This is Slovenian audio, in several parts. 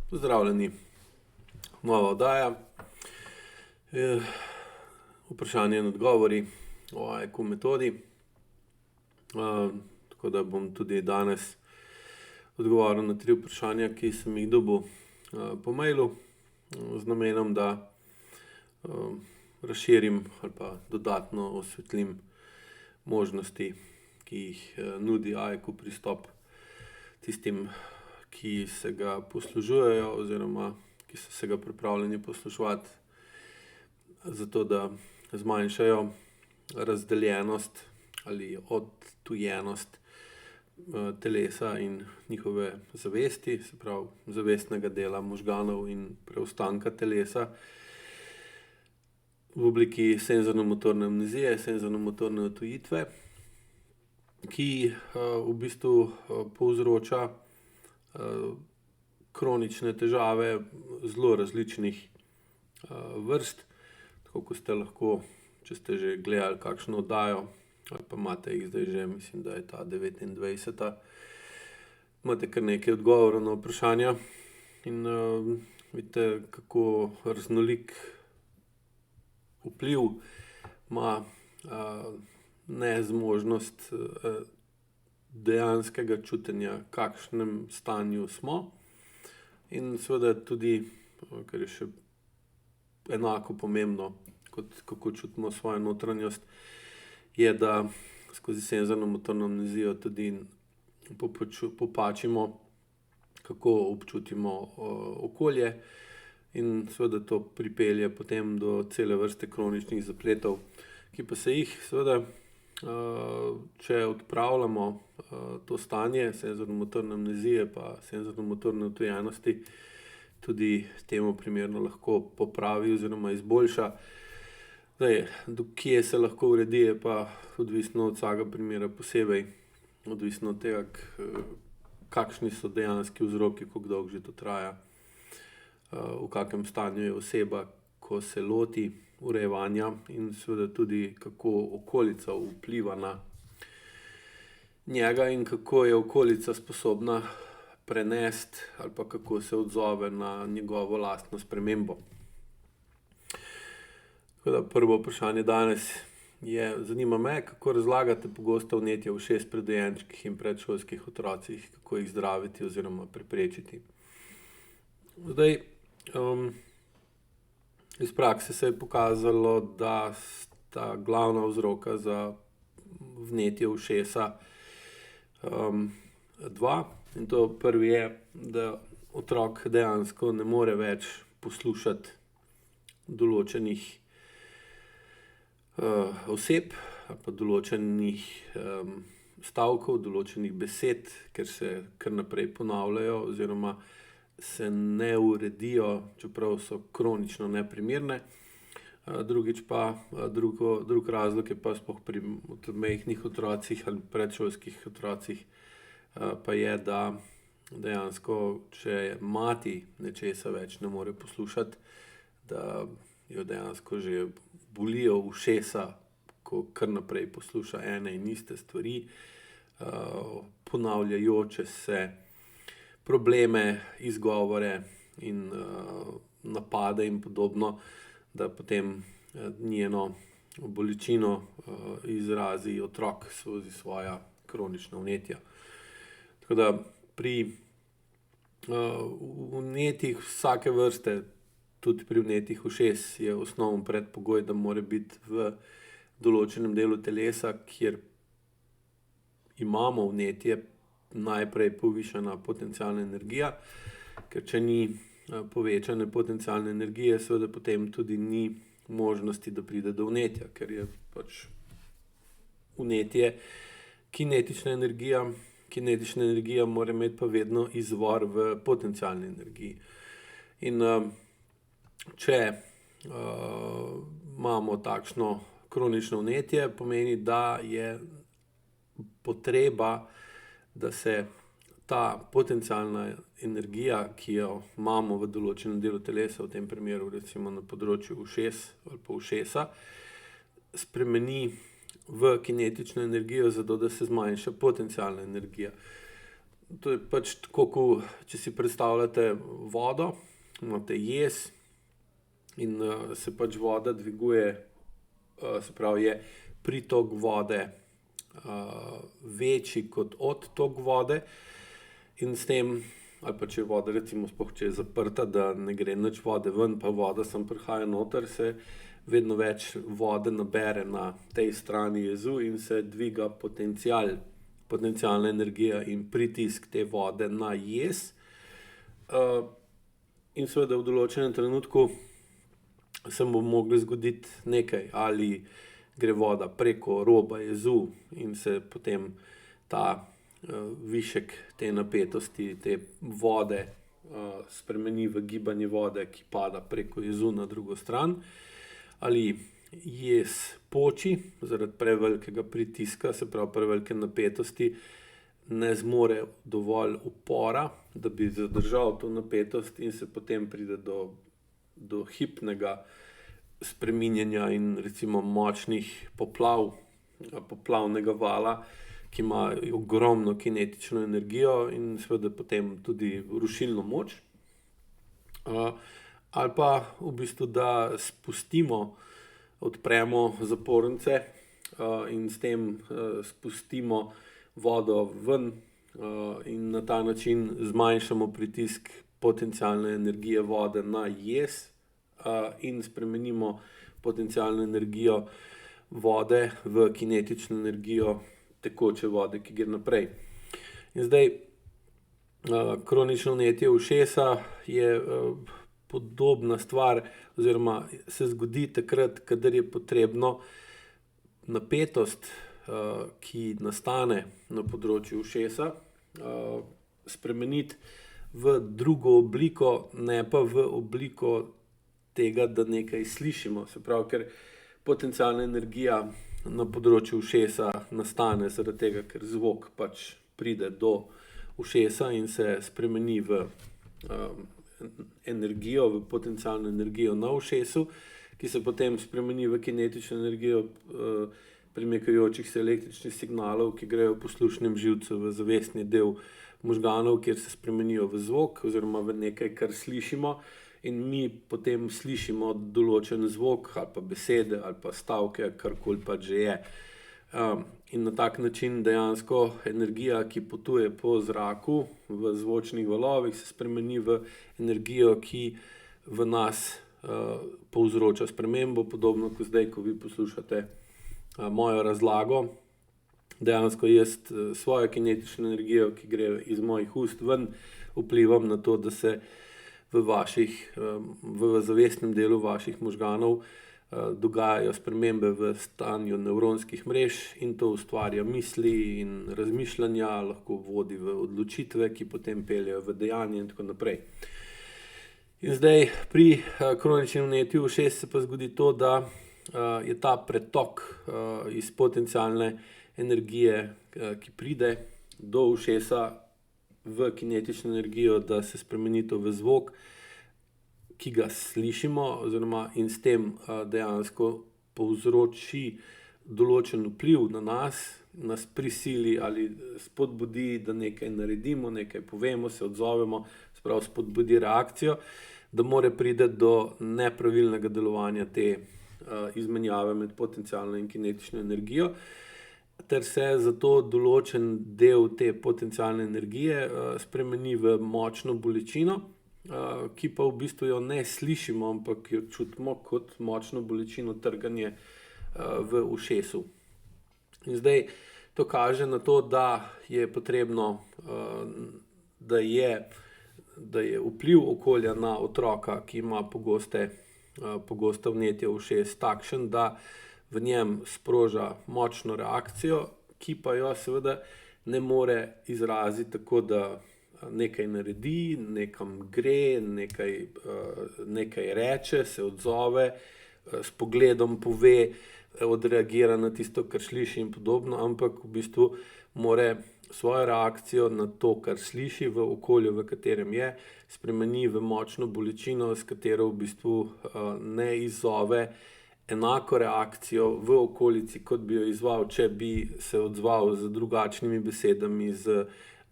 Pozdravljeni, nova oddaja, vprašanje in odgovori o AIQ metodi. Tako da bom tudi danes odgovoril na 3 vprašanja, ki sem jih dobil po mailu, z namenom, da razširim ali pa dodatno osvetlim možnosti, ki jih nudi AIQ pristop tistim, ki se ga poslužujejo oziroma ki so se ga pripravljeni posluževati, zato da zmanjšajo razdeljenost ali odtujenost telesa in njihove zavesti, se pravi zavestnega dela možganov in preostanka telesa v obliki senzorno-motorne amnezije, senzorno-motorne odtujitve, ki v bistvu povzroča kronične težave zelo različnih vrst, tako kot ste lahko, če ste že gledali kakšno oddajo ali pa imate jih zdaj že, mislim, da je ta 29. Imate kar nekaj odgovorov na vprašanja in vidite, kako raznolik vpliv ima nezmožnost dejanskega čutenja, kakšnem stanju smo, in seveda tudi, kar je še enako pomembno, kot kako čutimo svojo notranjost, je, da skozi senzorno-motorno amnezijo tudi popačimo, kako občutimo okolje, in seveda to pripelje potem do cele vrste kroničnih zapletov, ki pa se jih seveda, če odpravljamo to stanje senzorno-motorne amnezije pa senzorno-motorne odtujenosti, tudi temu primerno lahko popravi oziroma izboljša. Zdaj, do kje se lahko uredi, je pa odvisno od vsakega primera posebej, odvisno od tega, kakšni so dejanski vzroki, kako dolgo že to traja, v kakem stanju je oseba, ko se loti urejevanja, in seveda tudi, kako okolica vpliva na njega in kako je okolica sposobna prenesti ali pa kako se odzove na njegovo lastno spremembo. Tako da prvo vprašanje danes je, zanima me, kako razlagate pogosta vnetja ušes pri dojenčkih in predšolskih otrocih, kako jih zdraviti oziroma preprečiti. Zdaj, iz prakse se je pokazalo, da sta glavna vzroka za vnetje ušesa dva, in to prvi je, da otrok dejansko ne more več poslušati določenih oseb ali pa določenih stavkov, določenih besed, ker se kar naprej ponavljajo oziroma se ne uredijo, čeprav so kronično neprimerne. Drugič pa, drug razlog je pa sploh pri majhnih otrocih ali predšolskih otrocih, pa je, da dejansko, če mati nečesa več ne more poslušati, da jo dejansko že bolijo ušesa, ko kar naprej posluša ene in iste stvari, ponavljajoče se probleme, izgovore in napade in podobno, da potem njeno bolečino izrazi otrok skozi svoja kronična vnetja. Tako da pri vnetjih vsake vrste, tudi pri vnetjih ušes, je osnoven predpogoj, da mora biti v določenem delu telesa, kjer imamo vnetje, najprej povišana potencialna energija, ker če ni povečane potencialne energije, seveda potem tudi ni možnosti, da pride do vnetja, ker je pač vnetje kinetična energija, kinetična energija mora imeti pa vedno izvor v potencialni energiji. In če imamo takšno kronično vnetje, pomeni, da je potreba, da se ta potencialna energija, ki jo imamo v določenem delu telesa, v tem primeru recimo na področju ušes ali pa ušesa, spremeni v kinetično energijo, zato da se zmanjša potencialna energija. To je pač tako, če si predstavljate vodo, imate jez in se pač voda dviguje, se pravi, je pritok vode večji kot odtok vode, in s tem, ali pa če je voda, recimo, sploh če je zaprta, da ne gre nič vode ven, pa voda sem prihaja noter, se vedno več vode nabere na tej strani jezu in se dviga potencialna energija in pritisk te vode na jez. In seveda v določenem trenutku se bo moglo zgoditi nekaj, ali gre voda preko roba jezu in se potem ta višek te napetosti, te vode spremeni v gibanje vode, ki pada preko jezu na drugo stran, ali jez poči zaradi prevelikega pritiska, se pravi prevelike napetosti, ne zmore dovolj upora, da bi zadržal to napetost in se potem pride do hipnega spreminjanja in recimo močnih poplav, poplavnega vala, ki ima ogromno kinetično energijo in seveda potem tudi rušilno moč. Ali pa v bistvu, da spustimo, odpremo zapornice in s tem spustimo vodo ven in na ta način zmanjšamo pritisk potencialne energije vode na jez in spremenimo potencialno energijo vode v kinetično energijo tekoče vode, ki gre naprej. In zdaj, kronično vnetje ušesa je podobna stvar, oziroma se zgodi takrat, kadar je potrebno napetost, ki nastane na področju ušesa, spremeniti v drugo obliko, ne pa v obliko tega, da nekaj slišimo. Se pravi, ker potencialna energija na področju ušesa nastane zaradi tega, ker zvok pač pride do ušesa in se spremeni v energijo, v potencialno energijo na ušesu, ki se potem spremeni v kinetično energijo premikajočih se električnih signalov, ki grejo v poslušnem živcu v zavestni del možganov, kjer se spremenijo v zvok oziroma v nekaj, kar slišimo, in mi potem slišimo določen zvok ali pa besede ali pa stavke, karkoli pač že je. In na tak način dejansko energija, ki potuje po zraku v zvočnih valovih, se spremeni v energijo, ki v nas povzroča spremembo, podobno kot zdaj, ko vi poslušate mojo razlago. Dejansko jaz svojo kinetično energijo, ki gre iz mojih ust ven, vplivam na to, da se v zavestnem delu vaših možganov dogajajo spremembe v stanju nevronskih mrež, in to ustvarja misli in razmišljanja, lahko vodi v odločitve, ki potem peljejo v dejanje in tako naprej. In zdaj pri kroničnem vnetju ušes se pa zgodi to, da je ta pretok iz potencialne energije, ki pride do ušesa, v kinetično energijo, da se spremeni to v zvok, ki ga slišimo, oziroma in s tem dejansko povzroči določen vpliv na nas prisili ali spodbudi, da nekaj naredimo, nekaj povemo, se odzovemo, se pravi spodbudi reakcijo, da more priti do nepravilnega delovanja te izmenjave med potencialno in kinetično energijo, ter se zato določen del te potencialne energije spremeni v močno bolečino, ki pa v bistvu jo ne slišimo, ampak jo čutimo kot močno bolečino, trganje v ušesu. In zdaj to kaže na to, da je potrebno, da je vpliv okolja na otroka, ki ima pogosta vnetja ušes, takšen, da v njem sproža močno reakcijo, ki pa jo seveda ne more izraziti tako, da nekaj naredi, nekam gre, nekaj reče, se odzove, s pogledom pove, odreagira na tisto, kar sliši in podobno, ampak v bistvu more svojo reakcijo na to, kar sliši v okolju, v katerem je, spremeni v močno bolečino, s katero v bistvu ne izzove enako reakcijo v okolici, kot bi jo izzval, če bi se odzval z drugačnimi besedami, z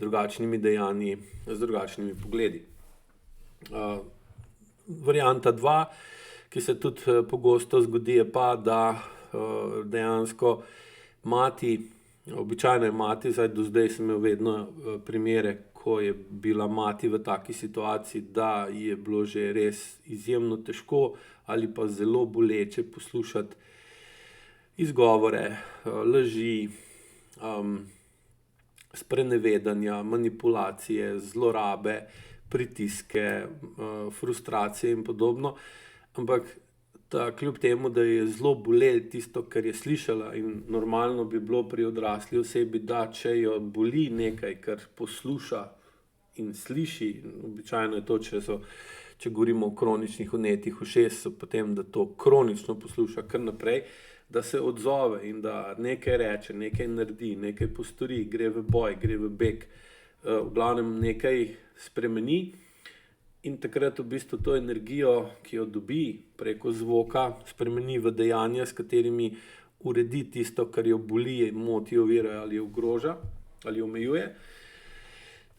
drugačnimi dejanji, z drugačnimi pogledi. Varianta 2, ki se tudi pogosto zgodi, je pa, da dejansko mati, običajno je mati, zdaj do zdaj sem imel vedno primere, ko je bila mati v taki situaciji, da je bilo že res izjemno težko ali pa zelo boleče poslušati izgovore, laži, sprenevedanja, manipulacije, zlorabe, pritiske, frustracije in podobno. Ampak kljub temu, da je zelo bolelo tisto, kar je slišala, in normalno bi bilo pri odrasli osebi, da če jo boli nekaj, kar posluša in sliši, običajno je to, če govorimo o kroničnih vnetjih ušes, so potem, da to kronično posluša kar naprej, da se odzove in da nekaj reče, nekaj naredi, nekaj postori, gre v boj, gre v beg, v glavnem nekaj spremeni. In takrat v bistvu to energijo, ki jo dobi preko zvoka, spremeni v dejanja, s katerimi uredi tisto, kar jo boli, moti, ovira ali jo ogroža ali omejuje.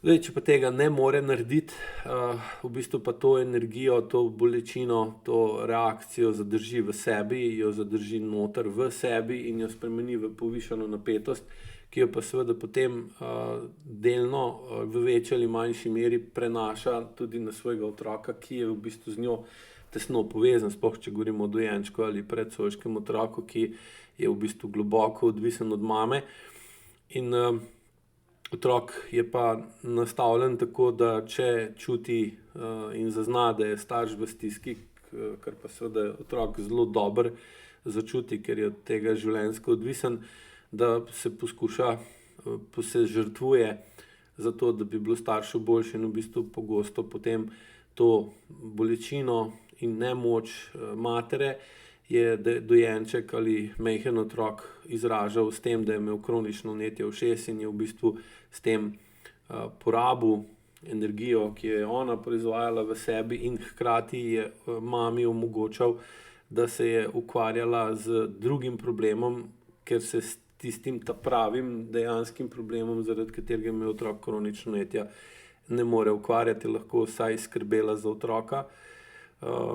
Zdaj, če pa tega ne more narediti, v bistvu pa to energijo, to bolečino, to reakcijo zadrži v sebi, jo zadrži noter v sebi in jo spremeni v povišano napetost, ki jo pa seveda potem delno v večji ali manjši meri prenaša tudi na svojega otroka, ki je v bistvu z njo tesno povezan, sploh če govorimo o dojenčku ali predšolskem otroku, ki je v bistvu globoko odvisen od mame. In otrok je pa nastavljen tako, da če čuti in zazna, da je starš v stiski, kar pa seveda otrok zelo dobro začuti, ker je od tega življenjsko odvisen, da se poskuša, se žrtvuje za to, da bi bilo staršu boljše, in v bistvu pogosto potem to bolečino in nemoč matere je dojenček ali majhen otrok izražal s tem, da je imel kronično vnetje ušes in je v bistvu s tem porabil energijo, ki jo je ona proizvajala v sebi, in hkrati je mami omogočal, da se je ukvarjala z drugim problemom, ker se s tistim pravim dejanskim problemom, zaradi katerega ima otrok kronično vnetje, ne more ukvarjati, lahko vsaj skrbela za otroka,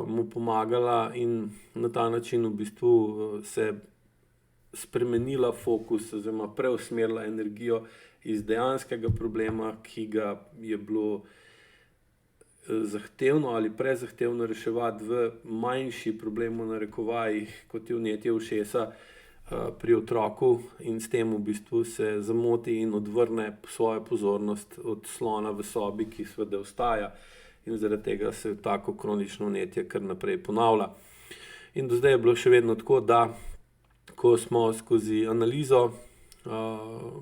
mu pomagala in na ta način v bistvu se spremenila fokus oziroma preusmerila energijo iz dejanskega problema, ki ga je bilo zahtevno ali prezahtevno reševati, v manjši problem v narekovajih, kot je vnetje ušesa pri otroku, in s tem v bistvu se zamoti in odvrne svojo pozornost od slona v sobi, ki seveda ostaja. In zaradi tega se tako kronično vnetje kar naprej ponavlja. In do zdaj je bilo še vedno tako, da ko smo skozi analizo,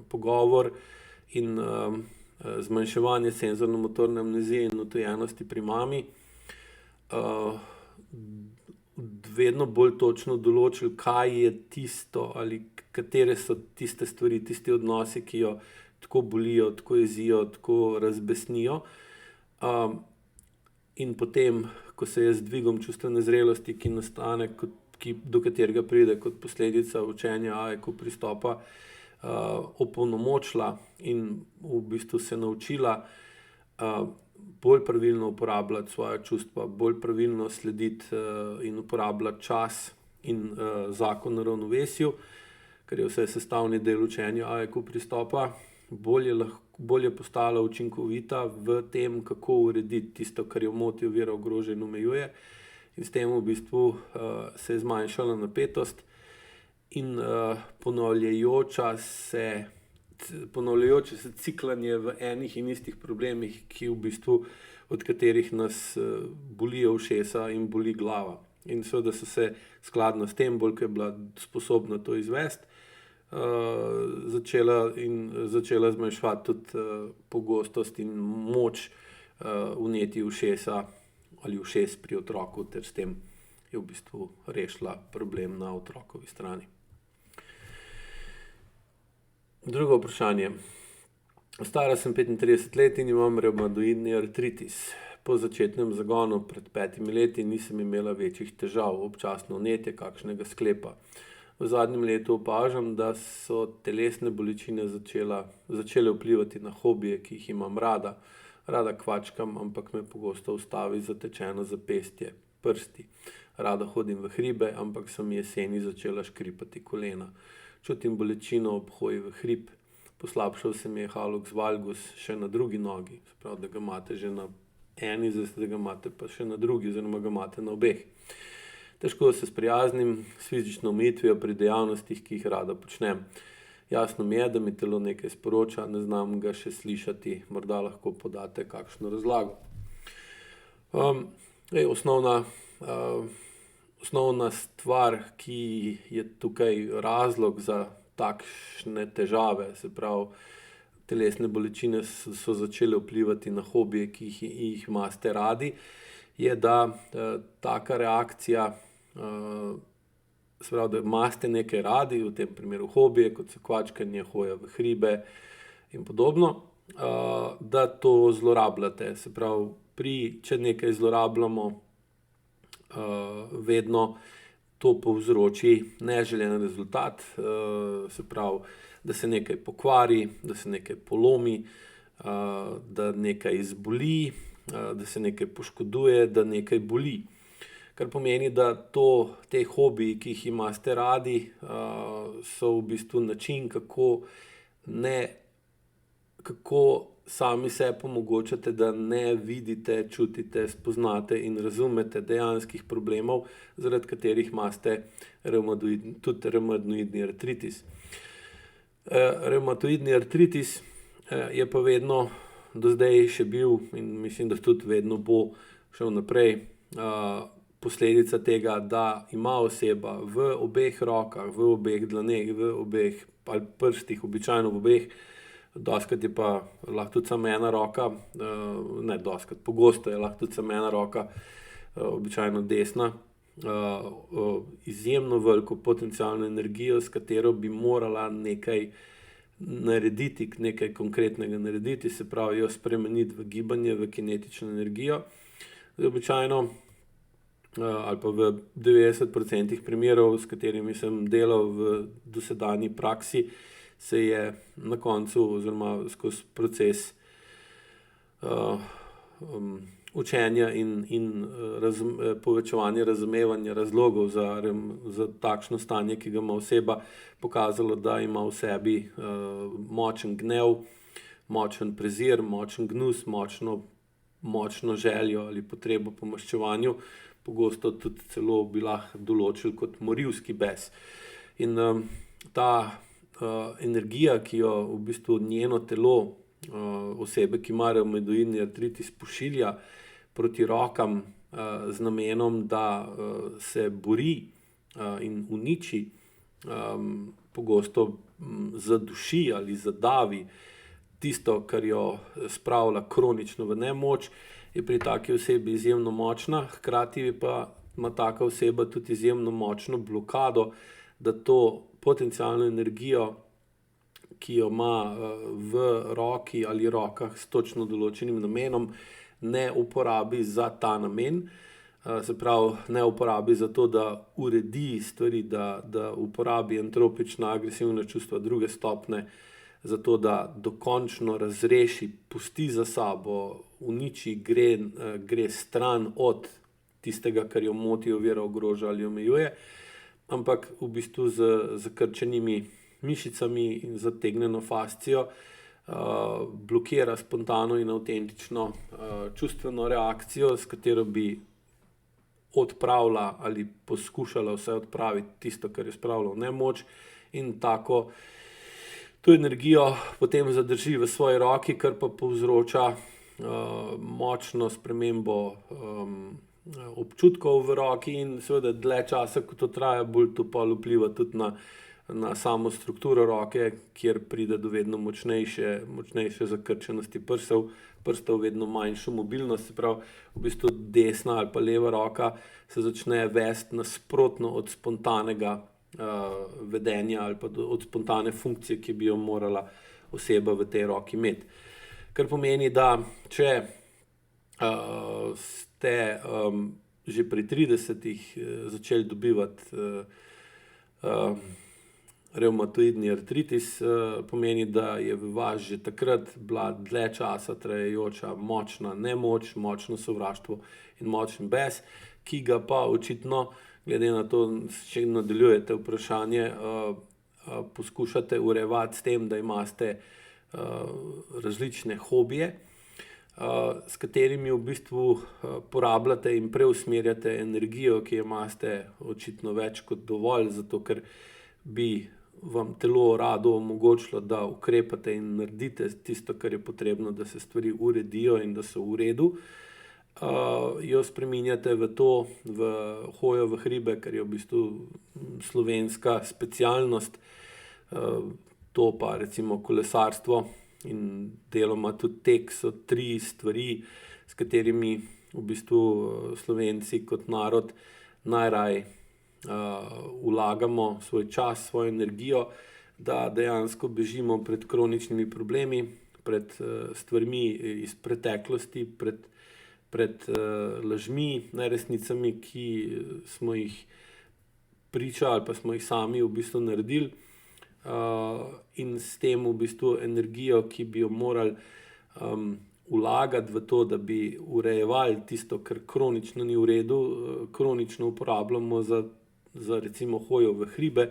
pogovor in zmanjševanje senzorno-motorne amnezije in odtujenosti pri mami, vedno bolj točno določili, kaj je tisto ali katere so tiste stvari, tisti odnosi, ki jo tako bolijo, tako jezijo, tako razbesnijo. In potem, ko se je z dvigom čustvene zrelosti, ki nastane, do katerega pride kot posledica učenja AEQ pristopa, opolnomočila in v bistvu se naučila bolj pravilno uporabljati svoje čustva, bolj pravilno slediti in uporabljati čas in zakon o ravnovesju, ker je vse sestavni del učenja AEQ pristopa, bolje postala učinkovita v tem, kako urediti tisto, kar jo moti, ovira, ogroža in omejuje. In s tem v bistvu se je zmanjšala napetost in ponavljajoče se ciklanje v enih in istih problemih, ki v bistvu, od katerih nas bolijo ušesa in boli glava. In seveda so se skladno s tem, bolj ko je bila sposobna to izvesti, začela zmanjševati tudi pogostost in moč vnetij ušesa ali ušes pri otroku, ter s tem je v bistvu rešila problem na otrokovi strani. Drugo vprašanje. Stara sem 35 let in imam revmatoidni artritis. Po začetnem zagonu pred 5 leti nisem imela večjih težav, občasno vnetje kakšnega sklepa. v zadnjem letu opažam, da so telesne bolečine začele vplivati na hobije, ki jih imam rada. Rada kvačkam, ampak me pogosto ustavi zatečeno zapestje, prsti. Rada hodim v hribe, ampak so mi jeseni začela škripati kolena. Čutim bolečino ob hoji v hrib, poslabšal se mi je hallux valgus še na drugi nogi, se pravi, da ga imate že na eni, zdaj da ga imate pa še na drugi, oziroma ga imate na obeh. Težko se sprijaznim s fizično omejitvijo pri dejavnostih, ki jih rada počnem. Jasno mi je, da mi telo nekaj sporoča, ne znam ga še slišati, morda lahko podate kakšno razlago. Osnovna stvar, ki je tukaj razlog za takšne težave, se pravi, telesne bolečine so začele vplivati na hobije, ki jih imate radi, je, da taka reakcija, se pravi, da imate nekaj radi, v tem primeru hobije, kot so kvačkanje, hoja v hribe in podobno, da to zlorabljate. Se pravi, če nekaj zlorabljamo, vedno to povzroči neželen rezultat, se pravi, da se nekaj pokvari, da se nekaj polomi, da nekaj izboli, da se nekaj poškoduje, da nekaj boli. Kar pomeni, da te hobiji, ki jih imate radi, so v bistvu način, kako sami sebi omogočate, da ne vidite, čutite, spoznate in razumete dejanskih problemov, zaradi katerih imate tudi revmatoidni artritis. Revmatoidni artritis je pa vedno do zdaj še bil, in mislim, da tudi vedno bo šel naprej, posledica tega, da ima oseba v obeh rokah, v obeh dlaneh, v obeh prstih, običajno v obeh, dostikrat je pa lahko tudi samo ena roka, ne dostikrat, pogosto je lahko tudi samo ena roka, običajno desna, izjemno veliko potencialno energijo, s katero bi morala nekaj narediti, nekaj konkretnega narediti, se pravi, jo spremeniti v gibanje, v kinetično energijo. Običajno, ali pa v 90% primerov, s katerimi sem delal v dosedanji praksi, se je na koncu oziroma skozi proces učenja in povečevanja razumevanja razlogov za takšno stanje, ki ga ima oseba, pokazalo, da ima v sebi močen gnev, močen prezir, močen gnus, močno željo ali potrebo po maščevanju, pogosto tudi celo bi lahko določili kot morilski bes. In ta energija, ki jo v bistvu njeno telo, osebe, ki ima revmatoidni artritis, pošilja proti rokam z namenom, da se bori in uniči, pogosto zaduši ali zadavi tisto, kar jo spravlja kronično v nemoč, je pri taki osebi izjemno močna, hkrati pa ima taka oseba tudi izjemno močno blokado, da to potencialno energijo, ki jo ima v roki ali rokah s točno določenim namenom, ne uporabi za ta namen. Se pravi, ne uporabi za to, da uredi stvari, da uporabi entropična agresivna čustva druge stopnje, zato da dokončno razreši, pusti za sabo, uniči, gre stran od tistega, kar jo moti, ovira, ogroža ali omejuje, ampak v bistvu z zakrčenimi mišicami in zategnjeno fascijo blokira spontano in avtentično čustveno reakcijo, s katero bi odpravila ali poskušala vse odpraviti tisto, kar je spravilo v nemoč, in to energijo potem zadrži v svoji roki, kar pa povzroča močno spremembo občutkov v roki in seveda dlje časa, ko to traja, bolj to pa vpliva tudi na samo strukturo roke, kjer pride do vedno močnejše zakrčenosti prstov, vedno manjšo mobilnost, se pravi, v bistvu desna ali pa leva roka se začne vesti nasprotno od spontanega vedenja ali pa od spontane funkcije, ki bi jo morala oseba v tej roki imeti. Kar pomeni, da če ste že pri 30-ih začeli dobivati revmatoidni artritis, pomeni, da je v vas že takrat bila dlje časa trajajoča močna nemoč, močno sovraštvo in močen bes, ki ga pa očitno, glede na to, če nadaljujete vprašanje, poskušate urejevati s tem, da imate različne hobije, s katerimi v bistvu porabljate in preusmerjate energijo, ki jo imate očitno več kot dovolj, zato ker bi vam telo rado omogočilo, da ukrepate in naredite tisto, kar je potrebno, da se stvari uredijo in da so v redu. Jo spreminjate v hojo v hribe, kar je v bistvu slovenska specialnost, to pa recimo kolesarstvo in deloma tudi tek so 3 stvari, s katerimi v bistvu Slovenci kot narod najraje vlagamo svoj čas, svojo energijo, da dejansko bežimo pred kroničnimi problemi, pred stvarmi iz preteklosti, pred lažmi, neresnicami, ki smo jih priča ali pa smo jih sami v bistvu naredili. In s tem v bistvu energijo, ki bi jo morali vlagati v to, da bi urejevali tisto, kar kronično ni v redu, kronično uporabljamo za recimo hojo v hribe,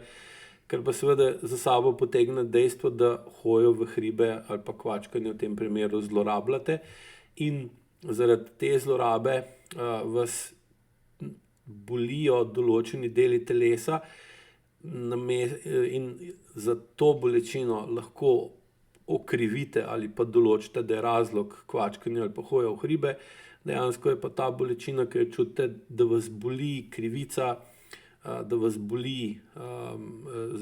kar pa seveda za sabo potegne dejstvo, da hojo v hribe ali pa kvačkanje v tem primeru zlorabljate in zaradi te zlorabe vas bolijo določeni deli telesa, in za to bolečino lahko okrivite ali pa določite, da je razlog kvačkanja ali pa hoja v hribe. Dejansko je pa ta bolečina, ki jo čutite, da vas boli krivica, da vas boli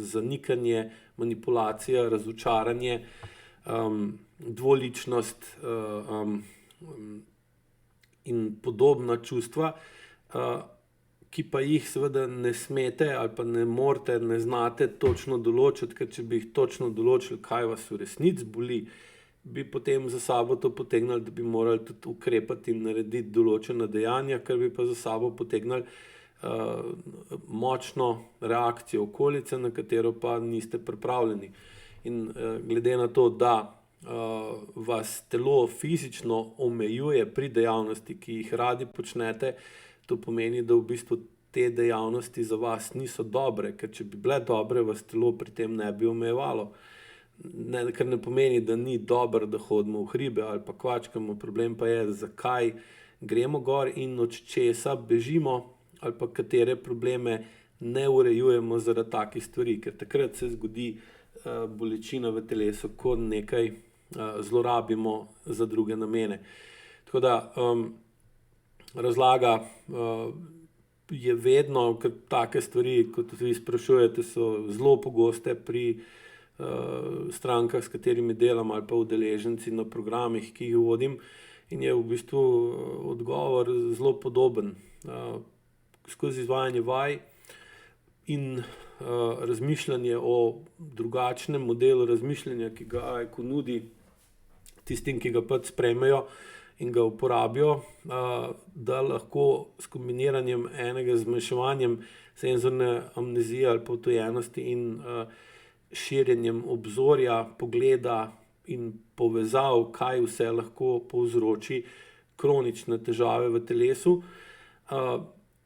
zanikanje, manipulacija, razočaranje, dvoličnost in podobna čustva, ki pa jih seveda ne smete ali pa ne morete, ne znate točno določiti, ker če bi jih točno določili, kaj vas v resnici boli, bi potem za sabo to potegnili, da bi morali tudi ukrepati in narediti določena dejanja, kar bi pa za sabo potegnili močno reakcijo okolice, na katero pa niste pripravljeni. In glede na to, da vas telo fizično omejuje pri dejavnosti, ki jih radi počnete, to pomeni, da v bistvu te dejavnosti za vas niso dobre, ker če bi bile dobre, vas telo pri tem ne bi omejevalo. Kar ne pomeni, da ni dobro, da hodimo v hribe ali pa kvačkamo, problem pa je, zakaj gremo gor in od česa bežimo ali pa katere probleme ne urejujemo zaradi takih stvari, ker takrat se zgodi bolečina v telesu, ko nekaj zlorabimo za druge namene. Tako da razlaga je vedno, ker take stvari, kot vi sprašujete, so zelo pogoste pri strankah, s katerimi delam ali pa udeleženci na programih, ki jih vodim, in je v bistvu odgovor zelo podoben. Skozi izvajanje vaj in razmišljanje o drugačnem modelu razmišljanja, ki ga AIQ nudi tistim, ki ga pač sprejmejo in ga uporabijo, da lahko s kombiniranjem enega zmanjševanjem senzorne amnezije ali pa odtujenosti in širjenjem obzorja, pogleda in povezav, kaj vse lahko povzroči kronične težave v telesu,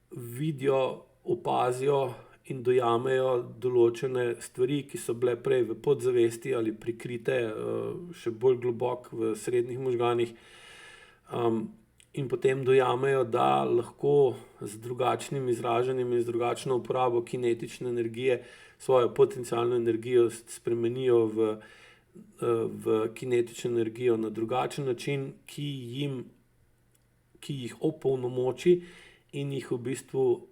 vidijo, opazijo in dojamejo določene stvari, ki so bile prej v podzavesti ali prikrite še bolj globoko v srednjih možganih, in potem dojamejo, da lahko z drugačnim izražanjem in z drugačno uporabo kinetične energije svojo potencialno energijo spremenijo v kinetično energijo na drugačen način, ki jih opolnomoči in jih v bistvu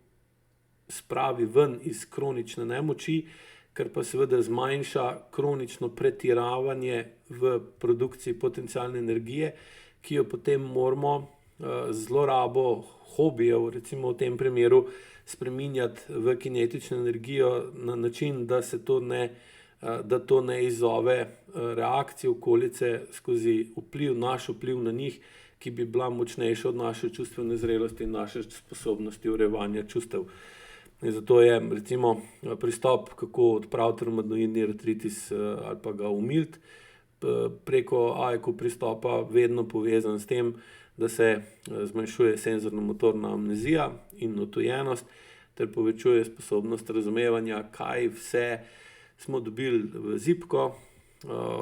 spravi ven iz kronične nemoči, kar pa seveda zmanjša kronično pretiravanje v produkciji potencialne energije, ki jo potem moramo zlorabo hobijev, recimo v tem primeru, spreminjati v kinetično energijo na način, da to ne izzove reakcije okolice skozi naš vpliv na njih, ki bi bila močnejša od naše čustvene zrelosti in naše sposobnosti urejevanja čustev. In zato je recimo pristop, kako odpraviti revmatoidni artritis ali pa ga umiliti, preko AIQ pristopa vedno povezan s tem, da se zmanjšuje senzorno-motorna amnezija in odtujenost ter povečuje sposobnost razumevanja, kaj vse smo dobili v zibko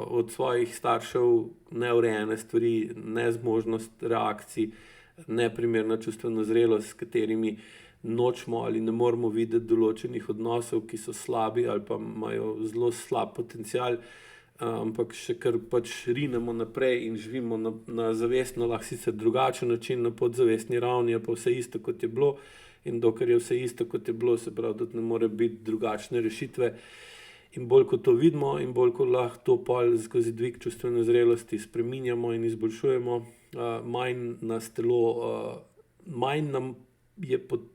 od svojih staršev, neurejene stvari, nezmožnost reakcij, neprimerna čustvena zrelost, s katerimi nočemo ali ne moremo videti določenih odnosov, ki so slabi ali pa imajo zelo slab potencial, ampak še kar pač rinemo naprej in živimo na zavestno, lahko sicer drugačen način, na podzavestni ravni, je pa vse isto, kot je bilo. In dokler je vse isto, kot je bilo, se pravi, tudi ne more biti drugačne rešitve. In bolj ko to vidimo in bolj ko lahko to pol skozi dvig čustvene zrelosti spreminjamo in izboljšujemo,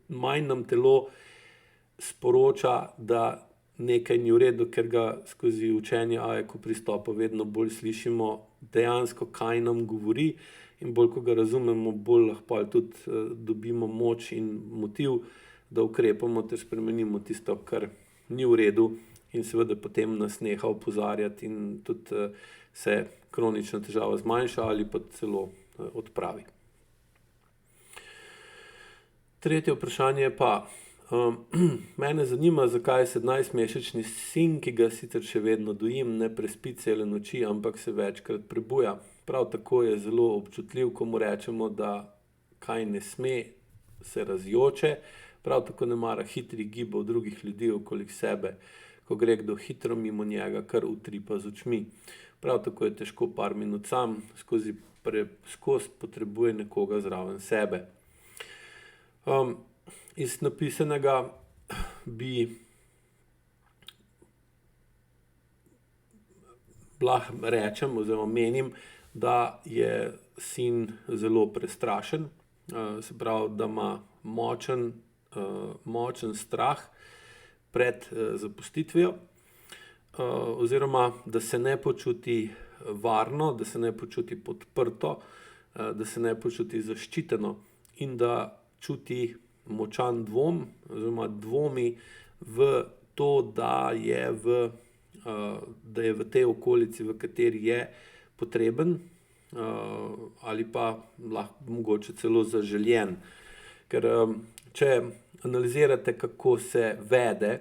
manj nam telo sporoča, da nekaj ni v redu, ker ga skozi učenje AIQ pristopa vedno bolj slišimo dejansko, kaj nam govori, in bolj ko ga razumemo, bolj lahko tudi dobimo moč in motiv, da ukrepamo ter spremenimo tisto, kar ni v redu, in seveda potem nas neha opozarjati in tudi se kronična težava zmanjša ali pa celo odpravi. Tretje vprašanje pa, mene zanima, zakaj 17-mesečni sin, ki ga sicer še vedno dojim, ne prespi cele noči, ampak se večkrat prebuja. Prav tako je zelo občutljiv, ko mu rečemo, da kaj ne sme, se razjoče, prav tako ne mara hitrih gibov drugih ljudi okoli sebe, ko gre kdo hitro mimo njega, kar utripa z očmi. Prav tako je težko par minut sam, skozi potrebuje nekoga zraven sebe. Iz napisanega bi lahko rečem oziroma menim, da je sin zelo prestrašen, se pravi, da ima močen strah pred zapustitvijo, oziroma da se ne počuti varno, da se ne počuti podprto, da se ne počuti zaščiteno in da čuti močan dvom oziroma dvomi v to, da je v tej okolici, v kateri je potreben ali pa lahko mogoče celo zaželjen. Ker če analizirate, kako se vede,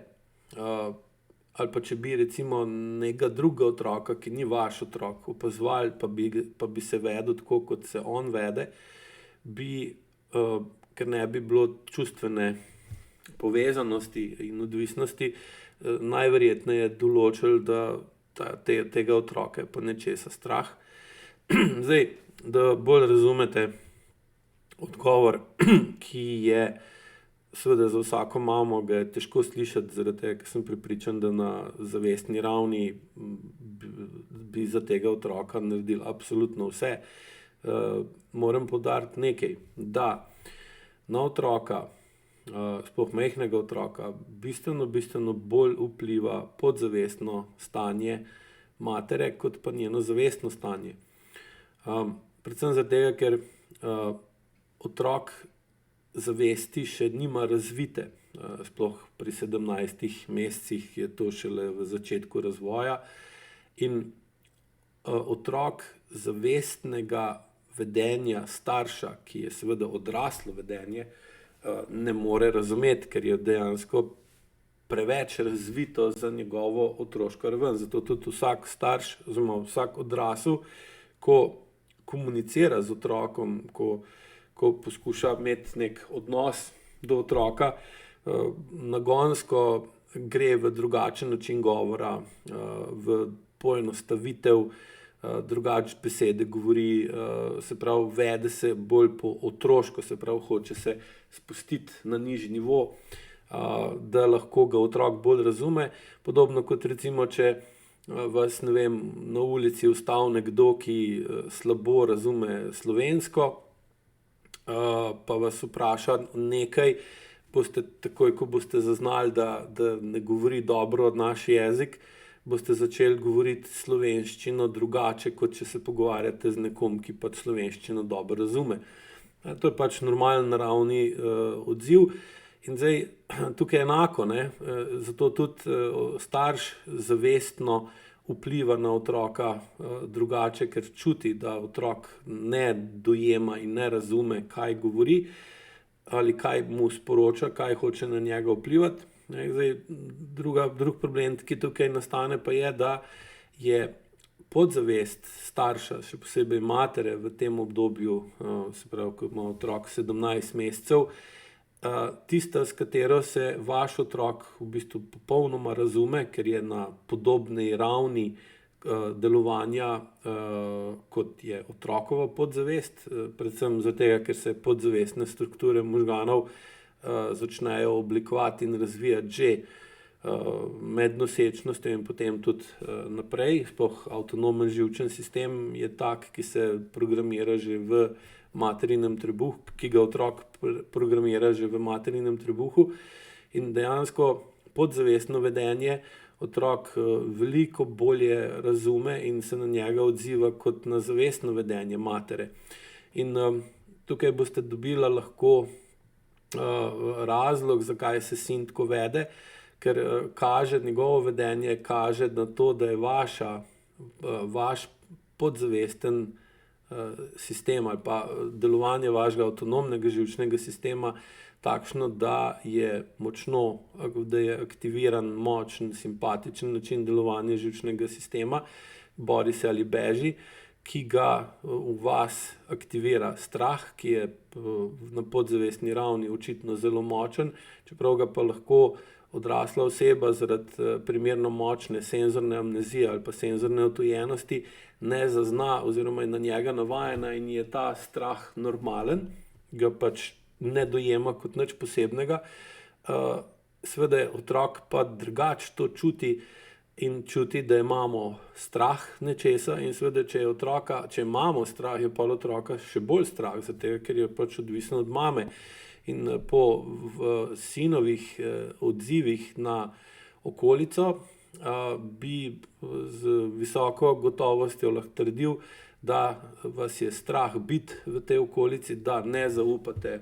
ali pa če bi recimo nekega drugega otroka, ki ni vaš otrok, opazovali, pa bi se vedel tako, kot se on vede, ker ne bi bilo čustvene povezanosti in odvisnosti, najverjetneje določili, da tega otroka je pa nečesa strah. Zdaj, da bolj razumete odgovor, ki je seveda za vsako mamo, ga je težko slišati, zaradi tega, ker sem prepričan, da na zavestni ravni bi za tega otroka naredili absolutno vse. Moram poudariti nekaj, da na otroka, sploh majhnega otroka, bistveno bolj vpliva podzavestno stanje matere, kot pa njeno zavestno stanje. Predvsem zaradi tega, ker otrok zavesti še nima razvite, sploh pri 17 mesecih je to šele v začetku razvoja, in otrok zavestnega vedenja starša, ki je seveda odraslo vedenje, ne more razumeti, ker je dejansko preveč razvito za njegovo otroško raven. Zato tudi vsak starš oziroma vsak odrasel, ko komunicira z otrokom, ko poskuša imeti nek odnos do otroka, nagonsko gre v drugačen način govora, v poenostavitev, drugače besede govori, se pravi, vede se bolj po otroško, se pravi, hoče se spustiti na nižji nivo, da lahko ga otrok bolj razume. Podobno kot recimo, če vas, ne vem, na ulici ustavi nekdo, ki slabo razume slovensko, pa vas vpraša nekaj, boste takoj, ko boste zaznali, da ne govori dobro naš jezik, boste začeli govoriti slovenščino drugače, kot če se pogovarjate z nekom, ki pač slovenščino dobro razume. To je pač normalen naravni odziv In zdaj tukaj je enako, ne? Zato tudi starš zavestno vpliva na otroka drugače, ker čuti, da otrok ne dojema in ne razume, kaj govori ali kaj mu sporoča, kaj hoče na njega vplivati. Zdaj, drug problem, ki tukaj nastane, pa je, da je podzavest starša, še posebej matere v tem obdobju, se pravi, ko ima otrok 17 mesecev, tista, s katero se vaš otrok v bistvu popolnoma razume, ker je na podobni ravni delovanja, kot je otrokova podzavest, predvsem zato, ker se podzavestne strukture možganov začnejo oblikovati in razvijati že med nosečnostjo in potem tudi naprej. Sploh avtonomen živčen sistem je tak, ki se programira že v materinem trebuhu, ki ga otrok programira že v materinem trebuhu, in dejansko podzavestno vedenje otrok veliko bolje razume in se na njega odziva kot na zavestno vedenje matere. In tukaj boste dobila lahko razlog, zakaj se sin tako vede, ker kaže, njegovo vedenje kaže na to, da je vaš podzavesten sistem ali pa delovanje vašega avtonomnega živčnega sistema takšno, da je aktiviran močen, simpatičen način delovanja živčnega sistema, bori se ali beži, ki ga v vas aktivira strah, ki je na podzavestni ravni očitno zelo močen, čeprav ga pa lahko odrasla oseba zaradi primerno močne senzorne amnezije ali pa senzorne odtujenosti ne zazna oziroma je na njega navajena in je ta strah normalen, ga pač ne dojema kot nič posebnega. Seveda otrok pa drugače to čuti in čuti, da imamo strah nečesa, in seveda, če imamo strah, je pol otroka še bolj strah, zato ker je pač odvisen od mame. In po sinovih odzivih na okolico bi z visoko gotovostjo lahko trdil, da vas je strah biti v tej okolici, da ne zaupate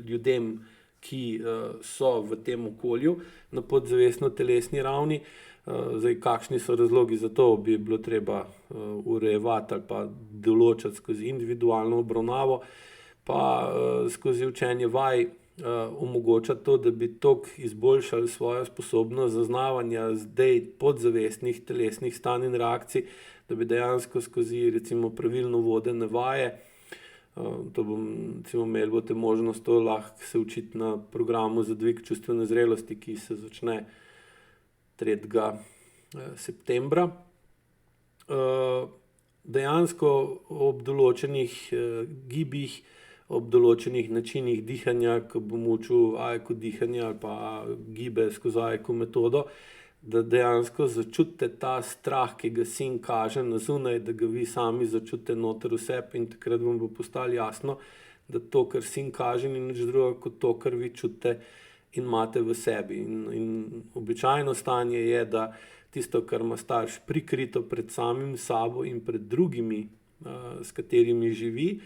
ljudem, ki so v tem okolju na podzavestno telesni ravni. Zdaj, kakšni so razlogi za to, bi bilo treba urejevati ali pa določati skozi individualno obravnavo, pa skozi učenje vaj omogočati to, da bi toliko izboljšali svojo sposobnost zaznavanja zdaj podzavestnih telesnih stanj in reakcij, da bi dejansko skozi recimo pravilno vodene vaje, to imeli boste možnost to lahko se učiti na programu za dvig čustvene zrelosti, ki se začne 3. septembra. Dejansko ob določenih gibih, ob določenih načinih dihanja, ko bom učil AEQ dihanje ali pa gibe skozi AEQ metodo, da dejansko začutite ta strah, ki ga sin kaže na zunaj, da ga vi sami začutite noter v sebi, in takrat vam bo postalo jasno, da to, kar sin kaže, ni nič drugega kot to, kar vi čutite in imate v sebi. In običajno stanje je, da tisto, kar ima starš prikrito pred samim sabo in pred drugimi, s katerimi živi,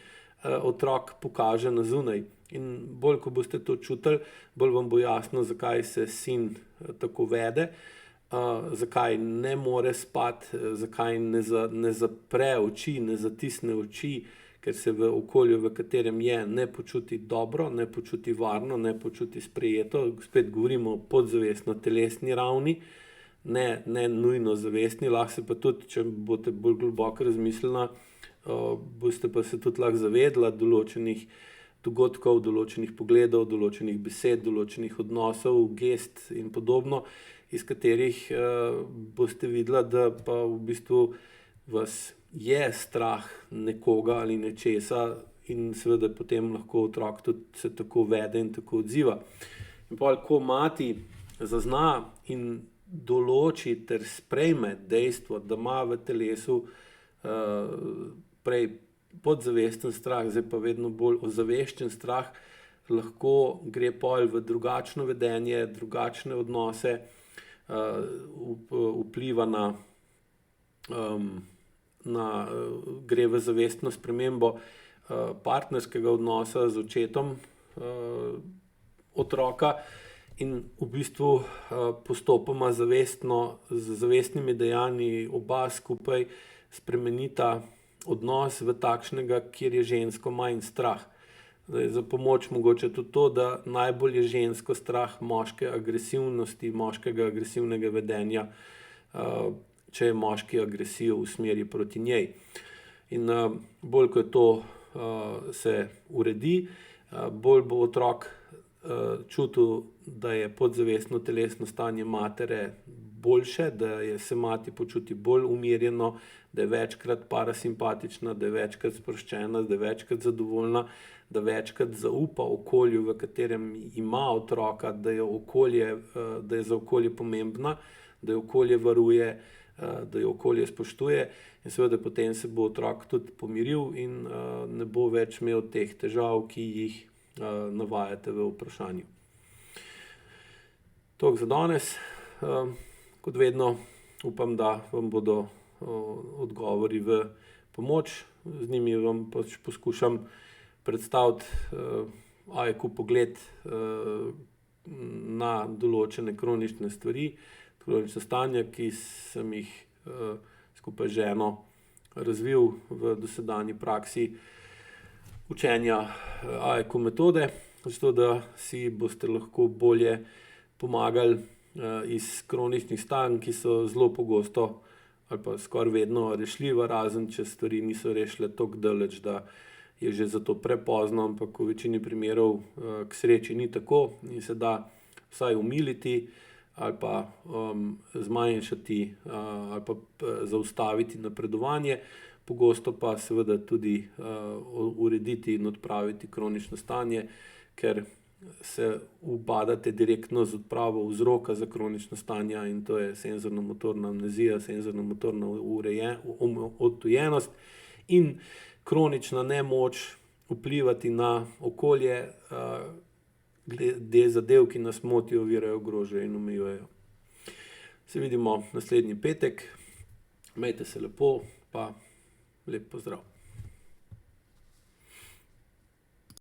otrok pokaže na zunaj. In bolj, ko boste to čutili, bolj vam bo jasno, zakaj se sin tako vede, zakaj ne more spati, zakaj ne zapre oči, ne zatisne oči, ker se v okolju, v katerem je, ne počuti dobro, ne počuti varno, ne počuti sprejeto. Spet govorimo o podzavestno telesni ravni, ne nujno zavestni, lahko se pa tudi, če boste bolj globoko razmislili, boste pa se tudi lahko zavedla določenih dogodkov, določenih pogledov, določenih besed, določenih odnosov, gest in podobno, iz katerih boste videla, da pa v bistvu vas je strah nekoga ali nečesa, in seveda potem lahko otrok tudi se tako vede in tako odziva. In pa, ko mati zazna in določi ter sprejme dejstvo, da ima v telesu prej podzavesten strah, zdaj pa vedno bolj ozaveščen strah, lahko gre pol v drugačno vedenje, drugačne odnose, vpliva gre v zavestno spremembo partnerskega odnosa z očetom otroka in v bistvu postopoma zavestno, z zavestnimi dejanji oba skupaj spremenita odnos v takšnega, kjer je žensko manj strah. Zdaj, za pomoč mogoče tudi to, da najbolj je žensko strah moške agresivnosti, moškega agresivnega vedenja, če je moški agresijo usmeri proti njej. In bolj, ko to se uredi, bolj bo otrok čutil, da je podzavestno telesno stanje matere boljše, da se mati počuti bolj umirjeno, da je večkrat parasimpatična, da je večkrat sproščena, da je večkrat zadovoljna, da večkrat zaupa okolju, v katerem ima otroka, da je za okolje pomembna, da jo okolje varuje, da jo okolje spoštuje, in seveda potem se bo otrok tudi pomiril in ne bo več imel teh težav, ki jih navajate v vprašanju. Toliko za danes. Kot vedno upam, da vam bodo odgovori v pomoč. Z njimi vam pač poskušam predstaviti AIQ pogled na določene kronične stvari, kronične stanja, ki sem jih skupaj z ženo razvil v dosedanji praksi učenja AIQ metode, zato da si boste lahko bolje pomagali iz kroničnih stanj, ki so zelo pogosto ali pa skoraj vedno rešljiva, razen če stvari niso rešile toliko daleč, da je že zato prepozno, ampak v večini primerov k sreči ni tako in se da vsaj umiliti ali pa zmanjšati ali pa zaustaviti napredovanje, pogosto pa seveda tudi urediti in odpraviti kronično stanje, ker se ubadate direktno z odpravo vzroka za kronično stanje in to je senzorno-motorna amnezija, senzorno-motorna odtujenost in kronična nemoč vplivati na okolje glede zadev, ki nas motijo, ovirajo, ogrožajo in omejujejo. Se vidimo naslednji petek, imejte se lepo, pa lep pozdrav.